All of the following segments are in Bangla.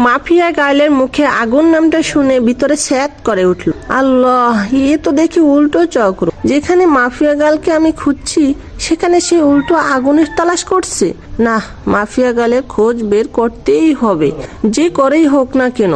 মাফিয়া গার্লের মুখে আগুন নামটা শুনে ভিতরে স্যাত করে উঠল। আল্লাহ, এ তো দেখি উল্টো চক্র। যেখানে মাফিয়া গার্লকে আমি খুঁজছি সেখানে সে উল্টো আগুনের তালাশ করছে। না, মাফিয়া গার্লের খোঁজ বের করতেই হবে, যে করেই হোক না কেন।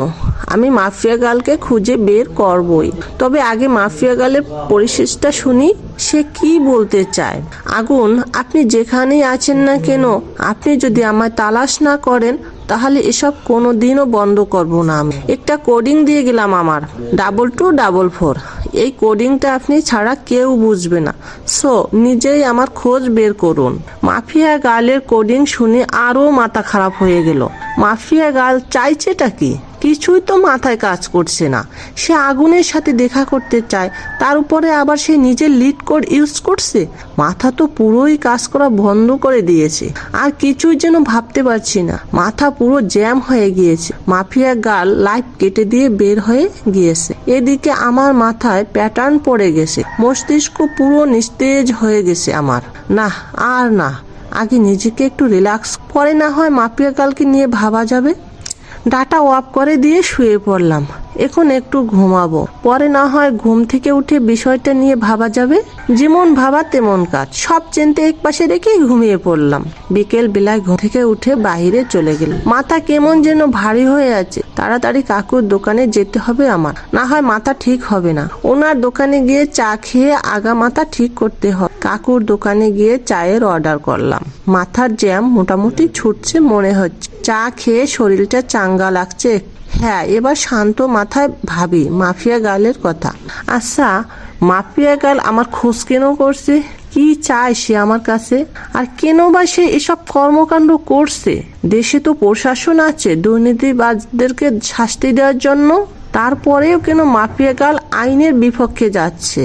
আমি মাফিয়া গার্লকে খুঁজে বের করবই। তবে আগে মাফিয়া গার্লের পরিশেষটা শুনি, সে কি বলতে চায়। আগুন, আপনি যেখানেই আছেন না কেন, আপনি যদি আমায় তালাশ না করেন তাহলে এসব কোনোদিনও বন্ধ করব না। আমি একটা কোডিং দিয়ে গেলাম আমার 2244। এই কোডিংটা আপনি ছাড়া কেউ বুঝবে না। সো নিজেই আমার খোঁজ বের করুন। মাফিয়া গার্লের কোডিং শুনে আরো মাথা খারাপ হয়ে গেল। মাফিয়া গার্ল চাইছেটা কি? কিছুই তো মাথায় কাজ করছে না। সে আগুনের সাথে দেখা করতে চায়, তার উপরে আবার সে নিজের লিড কোড ইউজ করছে। মাথা তো পুরোই কাজ করা বন্ধ করে দিয়েছে। আর কিছুই যেন ভাবতে পারছি না, মাথা পুরো জ্যাম হয়ে গিয়েছে। মাফিয়া গার্ল লাইফ কেটে দিয়ে বের হয়ে গিয়েছে। এদিকে আমার মাথায় প্যাটার্ন পড়ে গেছে, মস্তিষ্ক পুরো নিস্তেজ হয়ে গেছে আমার। না আর না, আগে নিজেকে একটু রিল্যাক্স করে না হয় মাফিয়া গার্লকে নিয়ে ভাবা যাবে। ডাটা অফ করে দিয়ে শুয়ে পড়লাম। এখন একটু ঘুমাবো, পরে না হয় ঘুম থেকে উঠে বিষয়টা নিয়ে ভাবা যাবে। যেমন ভাবা তেমন কাজ, সব চিন্তা এক পাশে রেখে ঘুমিয়ে পড়লাম। বিকেল বেলায় ঘুম থেকে উঠে বাইরে চলে গেল। মাথা কেমন যেন ভারী হয়ে আছে। তাড়াতাড়ি কাকুর দোকানে যেতে হবে আমার, না হয় মাথা ঠিক হবে না। ওনার দোকানে গিয়ে চা খেয়ে আগা মাথা ঠিক করতে হবে। কাকুর দোকানে গিয়ে চায়ের অর্ডার করলাম। মাথার জ্যাম মোটামুটি ছুটছে মনে হচ্ছে। চা খেয়ে শরীরটা চাঙ্গা লাগছে। হ্যাঁ, এবার শান্ত মাথায় ভাবি মাফিয়া গার্লের কথা। আচ্ছা, মাফিয়া গার্ল আমার খোঁজ কেন করছে? কি চায় সে আমার কাছে? আর কেন বা সে এসব কর্মকাণ্ড করছে? দেশে তো প্রশাসন আছে দুর্নীতিবাজদেরকে শাস্তি দেওয়ার জন্য। তারপরেও কেন মাফিয়া গার্ল আইনের বিপক্ষে যাচ্ছে?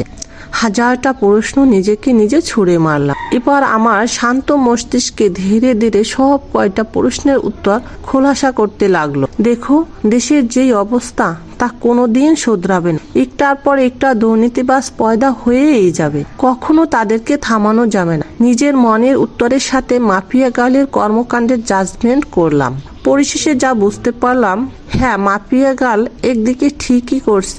হাজারটা প্রশ্ন নিজেকে নিজে ছুড়ে মারলাম। এবার আমার শান্ত মস্তিষ্কে ধীরে ধীরে সব কয়টা প্রশ্নের উত্তর খোলাসা করতে লাগলো। দেখো, দেশের যেই অবস্থা তা কোনোদিন শোধরাবে না। একটার পর একটা দুর্নীতিবাজ পয়দা হয়েই যাবে, কখনো তাদেরকে থামানো যাবে না। নিজের মনের উত্তরের সাথে মাফিয়া গার্লের কর্মকাণ্ডের জাজমেন্ট করলাম। পরিশেষে যা বুঝতে পারলাম, হ্যাঁ, মাফিয়া গার্ল একদিকে ঠিকই করছে।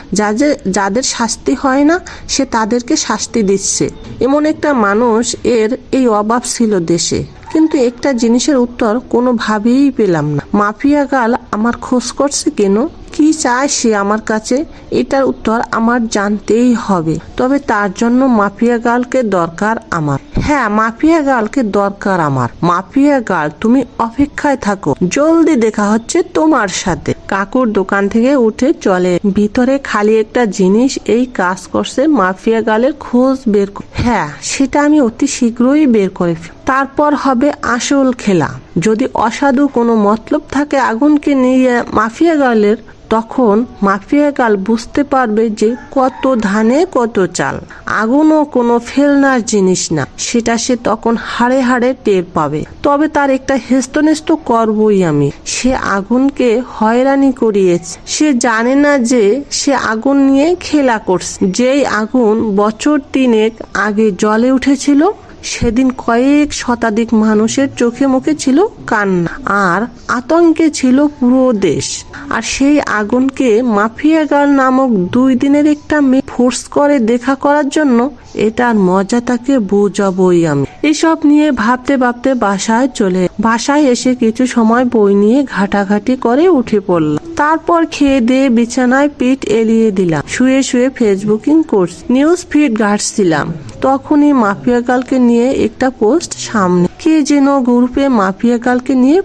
যাদের শাস্তি হয় না সে তাদেরকে শাস্তি দিচ্ছে। এমন একটা মানুষ এর এই অভাব ছিল দেশে। কিন্তু একটা জিনিসের উত্তর কোনোভাবেই পেলাম না। মাফিয়া গার্ল আমার খোঁজ করছে কেন? কি চায় সে আমার কাছে? এটার উত্তর আমার জানতেই হবে। তবে তার জন্য মাফিয়া গার্লকে দরকার আমার। হ্যাঁ, মাফিয়া গার্লকে দরকার আমার। মাফিয়া গার্ল, তুমি অপেক্ষায় থাকো, জলদি দেখা হচ্ছে তোমার সাথে। কাকুর দোকান থেকে উঠে চলে ভিতরে। খালি একটা জিনিস এই কাজ করছে মাফিয়া গার্লের খোঁজ বের। হ্যাঁ, সেটা আমি অতি শীঘ্রই বের করে তারপর হবে আসল খেলা। যদি অসাধু কোনো মতলব থাকে আগুনকে নিয়ে মাফিয়া গার্লের, তখন মাফিয়া গার্ল বুঝতে পারবে যে কত ধানে কত চাল। আগুনও কোনো ফেলনার জিনিস না, সেটা সে তখন হাড়ে হাড়ে টের পাবে। তবে তার একটা হেস্তনেস্ত করবই আমি। সে আগুনকে হয়রানি করিয়েছে। সে জানে না যে সে আগুন নিয়ে খেলা করছে। যেই আগুন বছর 3 আগে জ্বলে উঠেছিল, সেদিন কয়েক শতাধিক মানুষের চোখে মুখে ছিল কান্না আর আতঙ্কে ছিল পুরো দেশ। আর সেই আগুনকে মাফিয়া গার্ল নামক 2 দিনের একটা মেয়ে ফোর্স করে দেখা করার জন্য, এটার মজা তাকে বোঝাবই আমি। এসব নিয়ে ভাবতে ভাবতে বাসায় এসে কিছু সময় বই নিয়ে ঘাটাঘাটি করে উঠে পড়লাম। তারপর খেয়ে দিয়ে বিছানায় পিঠ এলিয়ে দিলাম। শুয়ে শুয়ে ফেসবুকিং কোর্স নিউজ ফিড ঘাঁটছিলাম। তখনই মাফিয়া গার্লকে নিয়ে একটা পোস্ট সামনে। কে যেন গ্রুপে মাফিয়া গার্লকে নিয়ে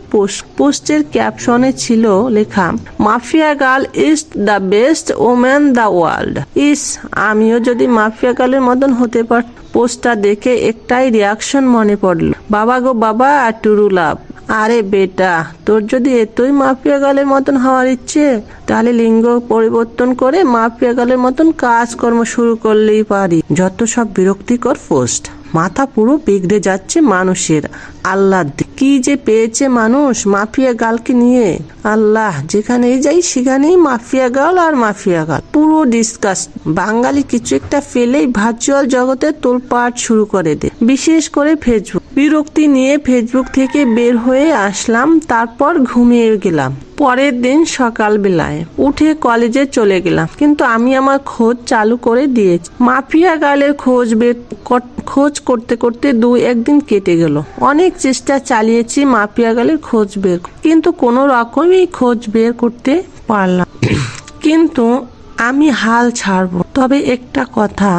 পোস্টের ক্যাপশনে ছিল লেখা, mafia girl is the best woman the world. ইস, আমিও যদি মাফিয়া গার্লের মতন হতে পারত। পোস্টটা দেখে একটাই রিয়াকশন মনে পড়লো, বাবা গো বাবা আর টুরু লাভ। আরে বেটা, তোর যদি এতই মাফিয়া গার্লের মতন হওয়ার ইচ্ছে, তাহলে লিঙ্গ পরিবর্তন করে মাফিয়া গার্লের মতন কাজকর্ম শুরু করলেই পারি। যত সব বিরক্তিকর পোস্ট। মাথা পুরো বিগড়ে যাচ্ছে মানুষের। আল্লাহ, কি যে পেয়েছে মানুষ মাফিয়া গার্লকে নিয়ে। আল্লাহ, যেখানেই যাই সেখানেই মাফিয়া গার্ল আর মাফিয়া গার্ল। পুরো ডিসকাস। বাঙালি কিছু একটা ফেলেই ভার্চুয়াল জগতে তোলপাড় শুরু করে দে, বিশেষ করে ফেসবুক। বিরক্তি নিয়ে ফেসবুক থেকে বের হয়ে আসলাম, তারপর ঘুমিয়ে গেলাম। পরের দিন সকালবেলায় উঠে কলেজে চলে গেলাম, কিন্তু আমি আমার খোঁজ চালু করে দিয়েছি। মাফিয়া গার্লের খোঁজ করতে করতে 2-1 দিন কেটে গেল। অনেক চেষ্টা চালিয়েছি মাফিয়া গার্লের খোঁজ বের, কিন্তু কোনো রকমই খোঁজ বের করতে পারলাম। কিন্তু আমি হাল ছাড়ব। তবে একটা কথা,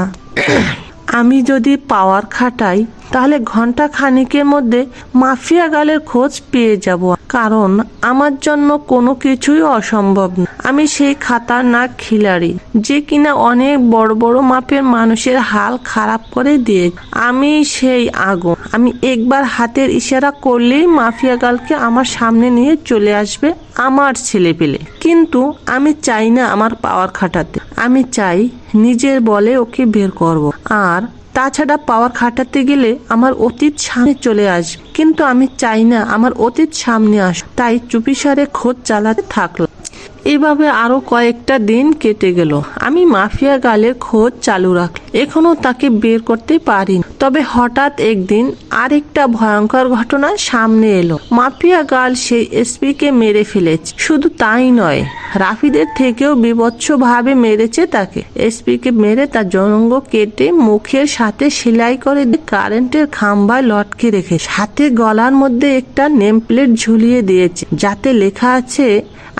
আমি যদি পাওয়ার খাটাই তাহলে ঘন্টা খানিকের মধ্যে মাফিয়া গার্লের খোঁজ পেয়ে যাব, কারণ আমার জন্য কোনো কিছুই অসম্ভব না। আমি সেই খাতারনাক খিলাড়ি যে কিনা অনেক বড় বড় মাপের মানুষের হাল খারাপ করে দিয়ে। আমি সেই আগুন। আমি একবার হাতের ইশারা করলেই মাফিয়া গার্লকে আমার সামনে নিয়ে চলে আসবে আমার ছেলেপেলে। কিন্তু আমি চাই না আমার পাওয়ার খাটাতে, আমি চাই নিজের বলে ওকে বের করব। আর তাছাড়া পাওয়ার খাটাতে গেলে আমার অতীত সামনে চলে আসবে, কিন্তু আমি চাই না আমার অতীত সামনে আস। তাই চুপিসারে খোঁজ চালাতে থাকলো। এভাবে আরো কয়েকটা দিন কেটে গেল। আমি মাফিয়া গার্লের খোঁজ চালু রাখলাম, এখনো তাকে বের করতে পারিনি। তবে হঠাৎ একদিন আরেকটা ভয়ঙ্কর ঘটনা সামনে এলো। মাফিয়া গার্ল সেই এসপিকে মেরে ফেলেছে। শুধু তাই নয়, রাফিদের থেকেও বিভৎসভাবে মেরেছে তাকে। এসপিকে মেরে তার জনঙ্গ কেটে মুখের সাথে সেলাই করে কারেন্টের খাম্বায় লটকে রেখে হাতে গলার মধ্যে একটা নেম প্লেট ঝুলিয়ে দিয়েছে, যাতে লেখা আছে,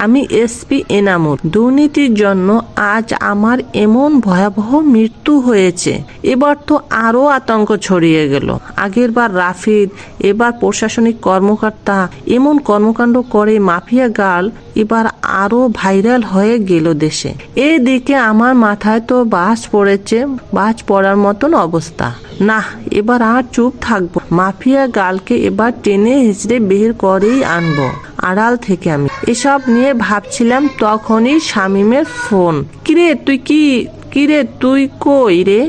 আমি এসপি এনামুর। দুর্নীতির জন্য আজ আমার এমন ভয়াবহ মৃত্যু হয়েছে। এবার তো আরো আতঙ্ক ছড়িয়ে গেল। আগেরবার রাফিদ, এবার প্রশাসনিক কর্মকর্তা। এমন কর্মকাণ্ড করে মাফিয়া গার্ল এবার আরো ভাইরাল হয়ে গেল দেশে। এদিকে আমার মাথায় তো বাজ পড়েছে, বাজ পড়ার মতন অবস্থা। না, এবার আর চুপ থাকবো। মাফিয়া গার্লকে এবার টেনে হিচড়ে বের করেই আনবো আড়াল থেকে। আমি এসব নিয়ে ভাবছিলাম, তখনই শামীমের ফোন। কিরে তুই কই রে?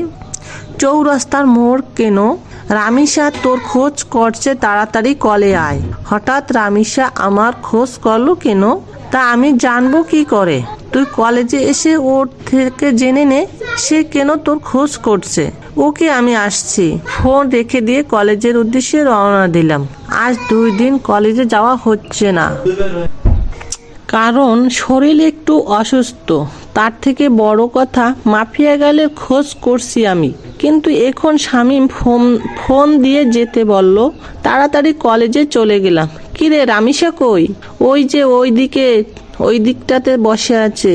চৌরাস্তার মোড় কেন? রামিসা তোর খোঁজ করছে, তাড়াতাড়ি কলে আয়। হঠাৎ রামিসা আমার খোঁজ করলো কেন? তা আমি জানবো কি করে? তুই কলেজে এসে ওর থেকে জেনে নে সে কেন তোর খোঁজ করছে। ওকে, আমি আসছি। ফোন রেখে দিয়ে কলেজের উদ্দেশ্যে রওনা দিলাম। আজ 2 দিন কলেজে যাওয়া হচ্ছে না, কারণ শরীর একটু অসুস্থ। তার থেকে বড় কথা, মাফিয়া গার্লের খোঁজ করছি আমি। কিন্তু এখন শামীম ফোন দিয়ে যেতে বলল। তাড়াতাড়ি কলেজে চলে গেলাম। কিরে রামিসা কই? ওই যে ওই দিকটাতে বসে আছে।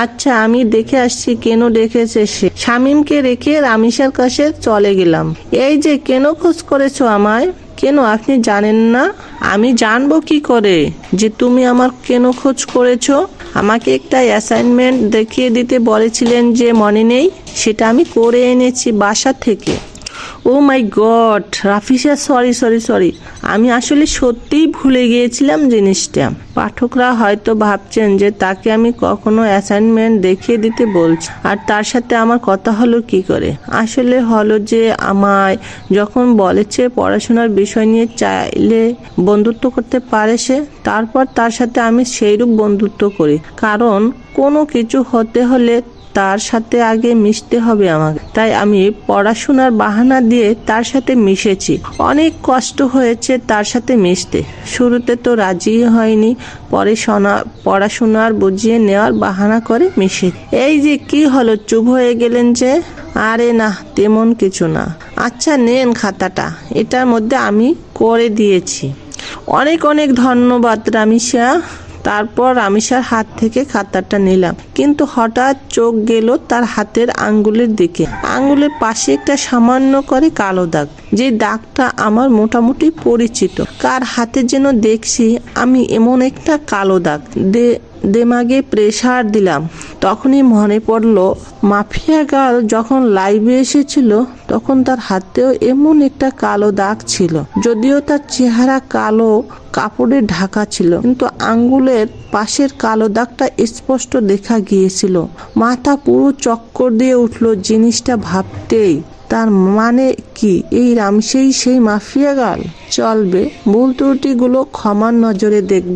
আচ্ছা, আমি দেখে আসছি কেন ডেকেছে সে। শামীমকে রেখে রামিসার কাছে চলে গেলাম। এই যে, কেন খোঁজ করেছো আমায়? কেন, আপনি জানেন না? আমি জানবো কি করে যে তুমি আমার কেন খোঁজ করেছো? আমাকে একটা অ্যাসাইনমেন্ট দেখিয়ে দিতে বলেছিলেন যে, মনে নেই? সেটা আমি করে এনেছি বাসা থেকে। ও মাই গড রাফিসা, সরি। আমি আসলে সত্যিই ভুলে গিয়েছিলাম জিনিসটা। পাঠকরা হয়তো ভাবছেন যে তাকে আমি কখনো অ্যাসাইনমেন্ট দেখিয়ে দিতে বলছি, আর তার সাথে আমার কথা হলো কি করে। আসলে হলো যে, আমায় যখন বলেছে পড়াশোনার বিষয় নিয়ে চাইলে বন্ধুত্ব করতে পারে সে, তারপর তার সাথে আমি সেইরূপ বন্ধুত্ব করি। কারণ কোনো কিছু হতে হলে তার সাথে আগে মিশতে হবে আমাকে। তাই আমি পড়াশোনার বাহানা দিয়ে তার সাথে মিশেছি। অনেক কষ্ট হয়েছে তার সাথে মিশতে। শুরুতে তো রাজি হয়নি, পরে পড়াশোনার বুঝিয়ে নেওয়ার বাহানা করে মিশে। এই যে কি হলো, চুপ হয়ে গেলেন যে? আরে না, তেমন কিছু না। আচ্ছা নেন খাতাটা, এটার মধ্যে আমি করে দিয়েছি। অনেক ধন্যবাদ রামিসা। তারপর রামিসার হাত থেকে খাতাটা নিলাম, কিন্তু হঠাৎ চোখ গেল তার হাতের আঙ্গুলের দিকে। আঙ্গুলের পাশে একটা সামান্য করে কালো দাগ, যে দাগটা আমার মোটামুটি পরিচিত। কার হাতে যেন দেখছি আমি এমন একটা কালো দাগ। দেমাগে প্রেসার দিলাম। তখনই মনে পড়লো, মাফিয়া গার্ল যখন লাইভে এসেছিল তখন তার হাতেও এমন একটা কালো দাগ ছিল। যদিও তার চেহারা কালো কাপড়ে ঢাকা ছিল, কিন্তু আঙ্গুলের পাশের কালো দাগটা স্পষ্ট দেখা গিয়েছিল। মাথা পুরো চক্কর দিয়ে উঠলো জিনিসটা ভাবতেই। তার মানে কি এই রামসেই সেই মাফিয়া গার্ল? চলবে, ভুল ত্রুটিগুলো ক্ষমার নজরে দেখব।